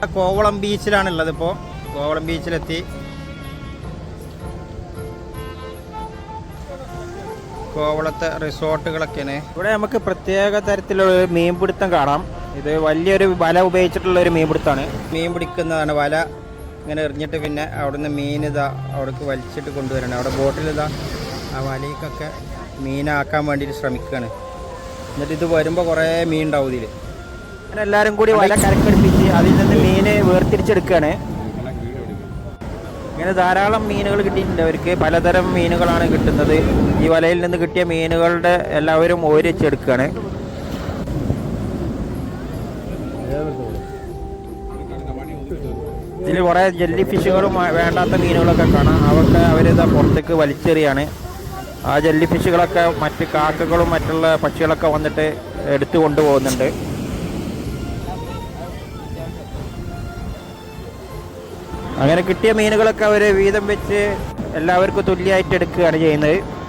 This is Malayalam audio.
കോവളം ബീച്ചിലാണുള്ളത്. ഇപ്പോൾ കോവളം ബീച്ചിലെത്തി. കോവളത്തെ റിസോർട്ടുകളൊക്കെയാണ്. ഇവിടെ നമുക്ക് പ്രത്യേക തരത്തിലുള്ള മീൻപിടുത്തം കാണാം. ഇത് വലിയൊരു വല ഉപയോഗിച്ചിട്ടുള്ള ഒരു മീൻപിടുത്തമാണ്. മീൻ പിടിക്കുന്നതാണ്. വല ഇങ്ങനെ എറിഞ്ഞിട്ട് പിന്നെ അവിടുന്ന് മീൻ അവിടേക്ക് വലിച്ചിട്ട് കൊണ്ടുവരണം. അവിടെ ബോട്ടിൽ ആ വലയ്ക്കൊക്കെ മീനാക്കാൻ വേണ്ടിയിട്ട് ശ്രമിക്കുകയാണ്. എന്നിട്ട് ഇത് വരുമ്പോൾ കുറേ മീൻ ഉണ്ടാവും ഇതിൽ. അങ്ങനെ എല്ലാവരും കൂടി വല കരക്കടുപ്പിച്ച് അതിൽ നിന്ന് മീൻ വേർതിരിച്ചെടുക്കുകയാണ്. ഇങ്ങനെ ധാരാളം മീനുകൾ കിട്ടിയിട്ടുണ്ട് അവർക്ക്. പലതരം മീനുകളാണ് കിട്ടുന്നത്. ഈ വലയിൽ നിന്ന് കിട്ടിയ മീനുകളുടെ എല്ലാവരും ഓരിച്ചെടുക്കുകയാണ്. ഇതിൽ കുറേ ജെല്ലി ഫിഷുകളും വേണ്ടാത്ത മീനുകളൊക്കെ കാണാം. അവർക്ക് അവരിതാ പുറത്തേക്ക് വലിച്ചെറിയാണ്. ആ ജെല്ലി ഫിഷുകളൊക്കെ മറ്റ് കാക്കകളും മറ്റുള്ള പക്ഷികളൊക്കെ വന്നിട്ട് എടുത്തു കൊണ്ടുപോകുന്നുണ്ട്. അങ്ങനെ കിട്ടിയ മീനുകളൊക്കെ അവർ വീതം വെച്ച് എല്ലാവർക്കും തുല്യമായിട്ട് എടുക്കുകയാണ് ചെയ്യുന്നത്.